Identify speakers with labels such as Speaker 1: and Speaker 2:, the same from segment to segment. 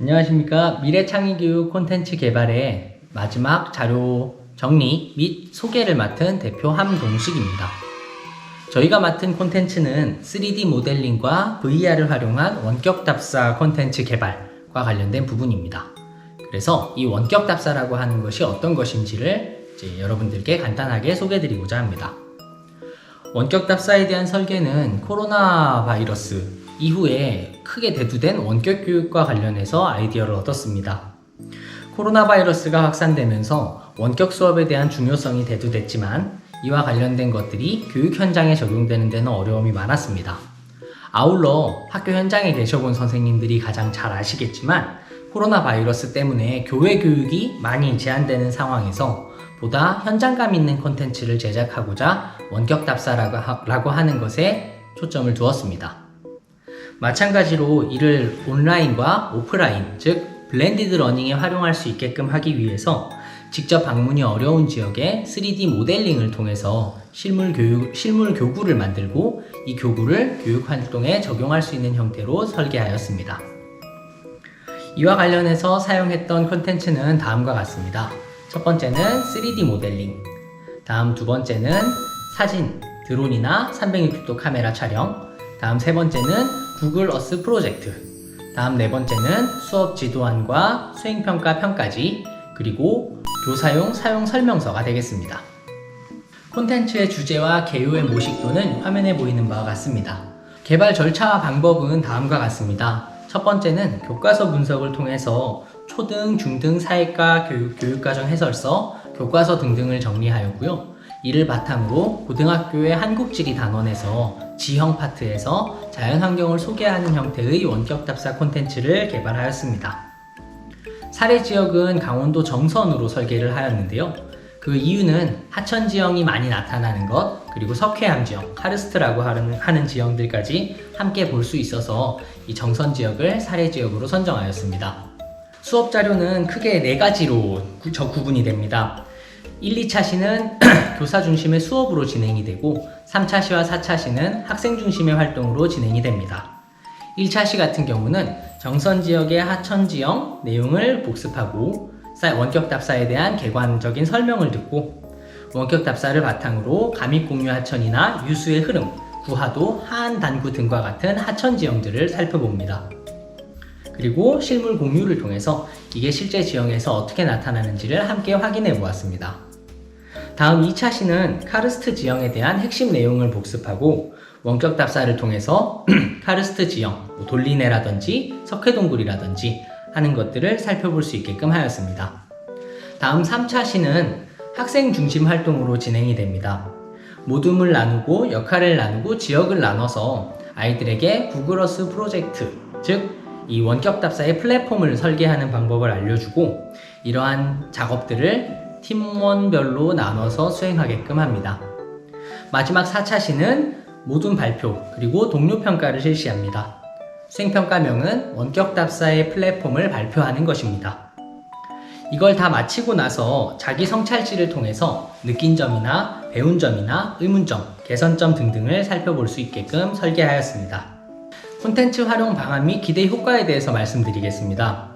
Speaker 1: 안녕하십니까. 미래창의교육 콘텐츠 개발의 마지막 자료 정리 및 소개를 맡은 대표 함동식입니다. 저희가 맡은 콘텐츠는 3D 모델링과 VR을 활용한 원격 답사 콘텐츠 개발과 관련된 부분입니다. 그래서 이 원격 답사라고 하는 것이 어떤 것인지를 여러분들께 간단하게 소개해드리고자 합니다. 원격 답사에 대한 설계는 코로나 바이러스 이후에 크게 대두된 원격 교육과 관련해서 아이디어를 얻었습니다. 코로나 바이러스가 확산되면서 원격 수업에 대한 중요성이 대두됐지만 이와 관련된 것들이 교육 현장에 적용되는 데는 어려움이 많았습니다. 아울러 학교 현장에 계셔본 선생님들이 가장 잘 아시겠지만 코로나 바이러스 때문에 교외 교육이 많이 제한되는 상황에서 보다 현장감 있는 콘텐츠를 제작하고자 원격 답사라고 하는 것에 초점을 두었습니다. 마찬가지로 이를 온라인과 오프라인, 즉 블렌디드 러닝에 활용할 수 있게끔 하기 위해서 직접 방문이 어려운 지역에 3D 모델링을 통해서 실물 교구를 만들고 이 교구를 교육 활동에 적용할 수 있는 형태로 설계하였습니다. 이와 관련해서 사용했던 콘텐츠는 다음과 같습니다. 첫 번째는 3D 모델링, 다음 두 번째는 사진, 드론이나 360도 카메라 촬영, 다음 세 번째는 구글 어스 프로젝트, 다음 네 번째는 수업 지도안과 수행평가 평가지, 그리고 교사용 사용 설명서가 되겠습니다. 콘텐츠의 주제와 개요의 모식도는 화면에 보이는 바와 같습니다. 개발 절차와 방법은 다음과 같습니다. 첫 번째는 교과서 분석을 통해서 초등, 중등, 사회과 교육과정 해설서, 교과서 등등을 정리하였고요. 이를 바탕으로 고등학교의 한국지리 단원에서 지형 파트에서 자연환경을 소개하는 형태의 원격 답사 콘텐츠를 개발하였습니다. 사례 지역은 강원도 정선으로 설계를 하였는데요. 그 이유는 하천 지형이 많이 나타나는 것, 그리고 석회암 지형, 카르스트라고 하는 지형들까지 함께 볼 수 있어서 이 정선 지역을 사례 지역으로 선정하였습니다. 수업 자료는 크게 4가지로 구분이 됩니다. 1, 2차 시는 교사 중심의 수업으로 진행이 되고 3차 시와 4차 시는 학생 중심의 활동으로 진행이 됩니다. 1차 시 같은 경우는 정선 지역의 하천 지형 내용을 복습하고 원격 답사에 대한 객관적인 설명을 듣고 원격 답사를 바탕으로 감익공유 하천이나 유수의 흐름, 구하도, 하안 단구 등과 같은 하천 지형들을 살펴봅니다. 그리고 실물 공유를 통해서 이게 실제 지형에서 어떻게 나타나는지를 함께 확인해 보았습니다. 다음 2차 시는 카르스트 지형에 대한 핵심 내용을 복습하고 원격 답사를 통해서 카르스트 지형, 돌리네라든지 석회동굴이라든지 하는 것들을 살펴볼 수 있게끔 하였습니다. 다음 3차 시는 학생 중심 활동으로 진행이 됩니다. 모둠을 나누고 역할을 나누고 지역을 나눠서 아이들에게 구글 어스 프로젝트, 즉 이 원격 답사의 플랫폼을 설계하는 방법을 알려주고 이러한 작업들을 팀원별로 나눠서 수행하게끔 합니다. 마지막 4차 시는 모둠 발표 그리고 동료 평가를 실시합니다. 수행평가명은 원격 답사의 플랫폼을 발표하는 것입니다. 이걸 다 마치고 나서 자기 성찰지를 통해서 느낀 점이나 배운 점이나 의문점, 개선점 등등을 살펴볼 수 있게끔 설계하였습니다. 콘텐츠 활용 방안 및 기대 효과에 대해서 말씀드리겠습니다.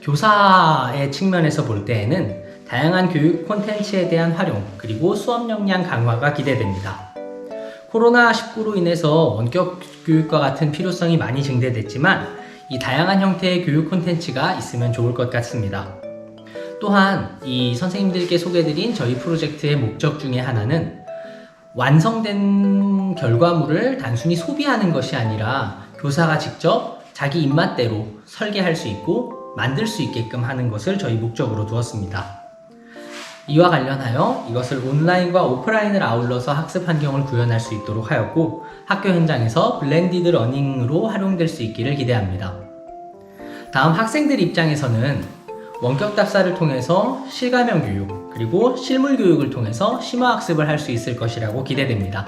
Speaker 1: 교사의 측면에서 볼 때에는 다양한 교육 콘텐츠에 대한 활용 그리고 수업 역량 강화가 기대됩니다. 코로나19로 인해서 원격 교육과 같은 필요성이 많이 증대됐지만 이 다양한 형태의 교육 콘텐츠가 있으면 좋을 것 같습니다. 또한 이 선생님들께 소개드린 저희 프로젝트의 목적 중에 하나는 완성된 결과물을 단순히 소비하는 것이 아니라 교사가 직접 자기 입맛대로 설계할 수 있고 만들 수 있게끔 하는 것을 저희 목적으로 두었습니다. 이와 관련하여 이것을 온라인과 오프라인을 아울러서 학습 환경을 구현할 수 있도록 하였고 학교 현장에서 블렌디드 러닝으로 활용될 수 있기를 기대합니다. 다음 학생들 입장에서는 원격 답사를 통해서 실가명 교육 그리고 실물 교육을 통해서 심화 학습을 할 수 있을 것이라고 기대됩니다.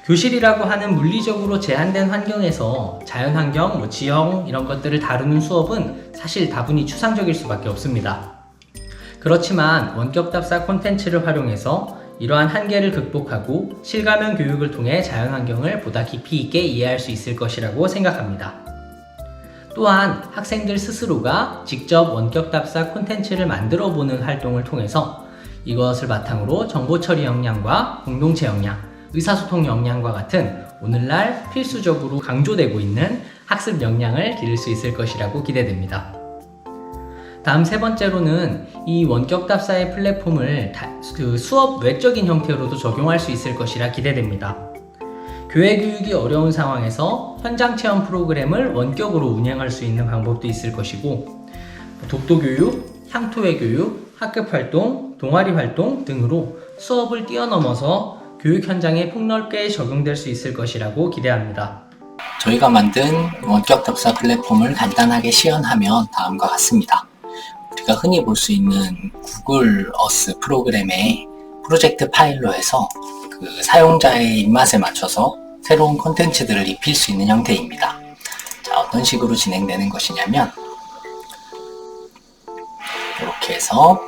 Speaker 1: 교실이라고 하는 물리적으로 제한된 환경에서 자연환경, 지형 이런 것들을 다루는 수업은 사실 다분히 추상적일 수밖에 없습니다. 그렇지만 원격 답사 콘텐츠를 활용해서 이러한 한계를 극복하고 실가명 교육을 통해 자연환경을 보다 깊이 있게 이해할 수 있을 것이라고 생각합니다. 또한 학생들 스스로가 직접 원격 답사 콘텐츠를 만들어 보는 활동을 통해서 이것을 바탕으로 정보 처리 역량과 공동체 역량, 의사소통 역량과 같은 오늘날 필수적으로 강조되고 있는 학습 역량을 기를 수 있을 것이라고 기대됩니다. 다음 세 번째로는 이 원격 답사의 플랫폼을 수업 외적인 형태로도 적용할 수 있을 것이라 기대됩니다. 교회 교육이 어려운 상황에서 현장 체험 프로그램을 원격으로 운영할 수 있는 방법도 있을 것이고 독도 교육, 향토회 교육, 학급 활동, 동아리 활동 등으로 수업을 뛰어넘어서 교육 현장에 폭넓게 적용될 수 있을 것이라고 기대합니다.
Speaker 2: 저희가 만든 원격 답사 플랫폼을 간단하게 시연하면 다음과 같습니다. 우리가 흔히 볼 수 있는 구글 어스 프로그램의 프로젝트 파일로 해서 그 사용자의 입맛에 맞춰서 새로운 콘텐츠들을 입힐 수 있는 형태입니다. 자, 어떤 식으로 진행되는 것이냐면 이렇게 해서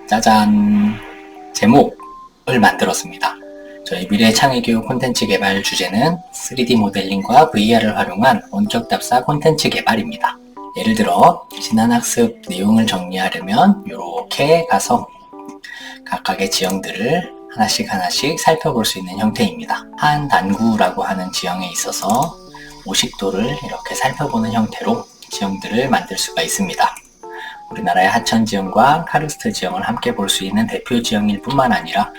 Speaker 2: 짜잔 제목을 만들었습니다. 저희 미래 창의교육 콘텐츠 개발 주제는 3D 모델링과 VR을 활용한 원격 답사 콘텐츠 개발입니다. 예를 들어 지난 학습 내용을 정리하려면 이렇게 가서 각각의 지형들을 하나씩 살펴볼 수 있는 형태입니다. 한 단구라고 하는 지형에 있어서 50도를 이렇게 살펴보는 형태로 지형들을 만들 수가 있습니다. 우리나라의 하천 지형과 카르스트 지형을 함께 볼 수 있는 대표 지형일 뿐만 아니라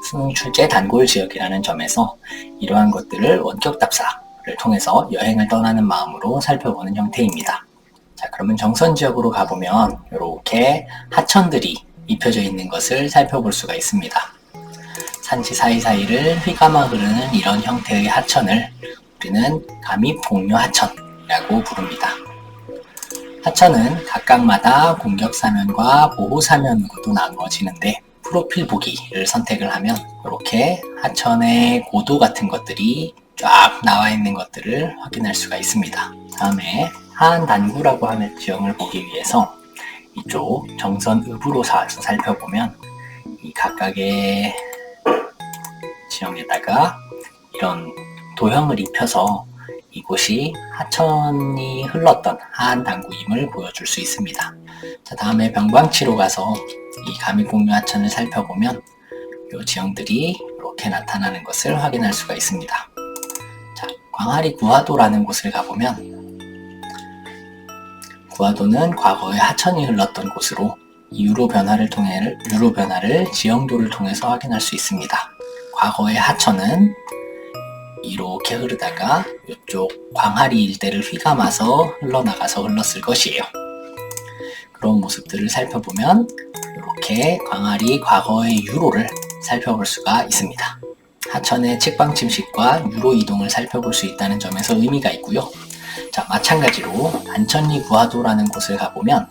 Speaker 2: 수능 출제 단골 지역이라는 점에서 이러한 것들을 원격 답사를 통해서 여행을 떠나는 마음으로 살펴보는 형태입니다. 자, 그러면 정선 지역으로 가보면 이렇게 하천들이 입혀져 있는 것을 살펴볼 수가 있습니다. 산지 사이사이를 휘감아 흐르는 이런 형태의 하천을 우리는 감입공유 하천이라고 부릅니다. 하천은 각각마다 공격 사면과 보호 사면으로도 나누어지는데 프로필 보기를 선택을 하면 이렇게 하천의 고도 같은 것들이 쫙 나와 있는 것들을 확인할 수가 있습니다. 다음에 하안 단구라고 하는 지형을 보기 위해서 이쪽 정선 읍으로 살펴보면 이 각각의 지형에다가 이런 도형을 입혀서 이곳이 하천이 흘렀던 하안 단구임을 보여줄 수 있습니다. 자, 다음에 병광치로 가서 이 감입공유 하천을 살펴보면 이 지형들이 이렇게 나타나는 것을 확인할 수가 있습니다. 자, 광아리 구하도라는 곳을 가보면 구하도는 과거에 하천이 흘렀던 곳으로 유로 변화를 지형도를 통해서 확인할 수 있습니다. 과거의 하천은 이렇게 흐르다가 이쪽 광아리 일대를 휘감아서 흘러나가서 흘렀을 것이에요. 그런 모습들을 살펴보면 이렇게 광아리 과거의 유로를 살펴볼 수가 있습니다. 하천의 측방 침식과 유로 이동을 살펴볼 수 있다는 점에서 의미가 있고요. 자, 마찬가지로 안천리 구하도라는 곳을 가보면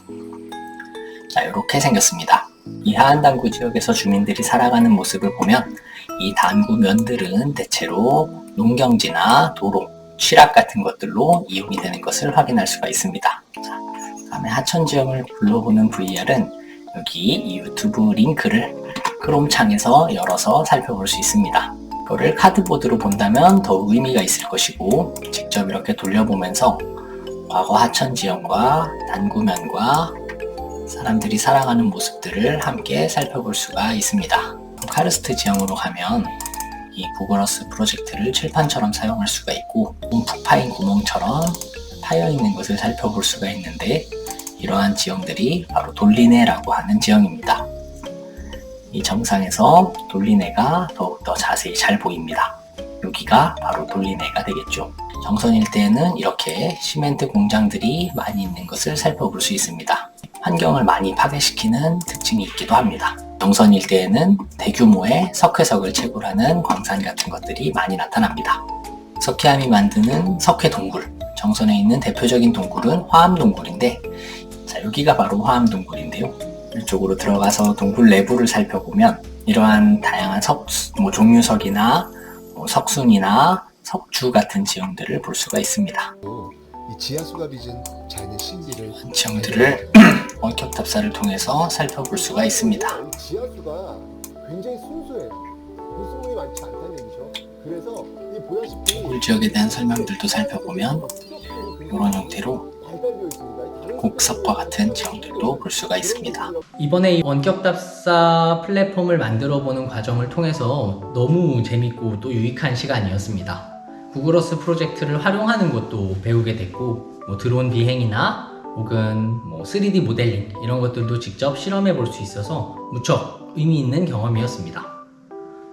Speaker 2: 자, 이렇게 생겼습니다. 이 하안 단구 지역에서 주민들이 살아가는 모습을 보면 이 단구 면들은 대체로 농경지나 도로, 취락 같은 것들로 이용이 되는 것을 확인할 수가 있습니다. 자, 다음에 하천 지형을 불러보는 VR은 여기 이 유튜브 링크를 크롬 창에서 열어서 살펴볼 수 있습니다. 이거를 카드보드로 본다면 더욱 의미가 있을 것이고 직접 이렇게 돌려보면서 과거 하천 지형과 단구면과 사람들이 살아가는 모습들을 함께 살펴볼 수가 있습니다. 카르스트 지형으로 가면 이 구글 어스 프로젝트를 칠판처럼 사용할 수가 있고 움푹 파인 구멍처럼 파여 있는 것을 살펴볼 수가 있는데 이러한 지형들이 바로 돌리네라고 하는 지형입니다. 이 정상에서 돌리네가 더욱더 자세히 잘 보입니다. 여기가 바로 돌리네가 되겠죠. 정선 일대에는 이렇게 시멘트 공장들이 많이 있는 것을 살펴볼 수 있습니다. 환경을 많이 파괴시키는 특징이 있기도 합니다. 정선 일대에는 대규모의 석회석을 채굴하는 광산 같은 것들이 많이 나타납니다. 석회암이 만드는 석회 동굴, 정선에 있는 대표적인 동굴은 화암 동굴인데, 자, 여기가 바로 화암 동굴인데요. 이쪽으로 들어가서 동굴 내부를 살펴보면 이러한 다양한 종유석이나 석순이나 석주 같은 지형들을 볼 수가 있습니다.
Speaker 3: 이 지하수가 빚은 자연의 신비를
Speaker 2: 지형들을 원격답사를 통해서 살펴볼 수가 있습니다.
Speaker 3: 이 지하수가 굉장히 순수해요. 물수문이 많지 않다는 얘기죠. 그래서 이 보다시피
Speaker 2: 동굴 지역에 대한 설명들도 살펴보면 이런 형태로
Speaker 3: 발달되어 있습니다.
Speaker 2: 곡석과 같은 지형들도 볼 수가 있습니다.
Speaker 1: 이번에 이 원격답사 플랫폼을 만들어 보는 과정을 통해서 너무 재밌고 또 유익한 시간이었습니다. 구글어스 프로젝트를 활용하는 것도 배우게 됐고, 드론 비행이나 혹은 3D 모델링 이런 것들도 직접 실험해 볼 수 있어서 무척 의미 있는 경험이었습니다.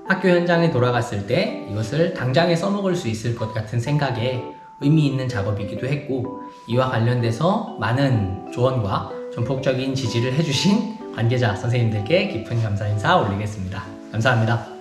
Speaker 1: 학교 현장에 돌아갔을 때 이것을 당장에 써먹을 수 있을 것 같은 생각에 의미 있는 작업이기도 했고, 이와 관련돼서 많은 조언과 전폭적인 지지를 해주신 관계자 선생님들께 깊은 감사 인사 올리겠습니다. 감사합니다.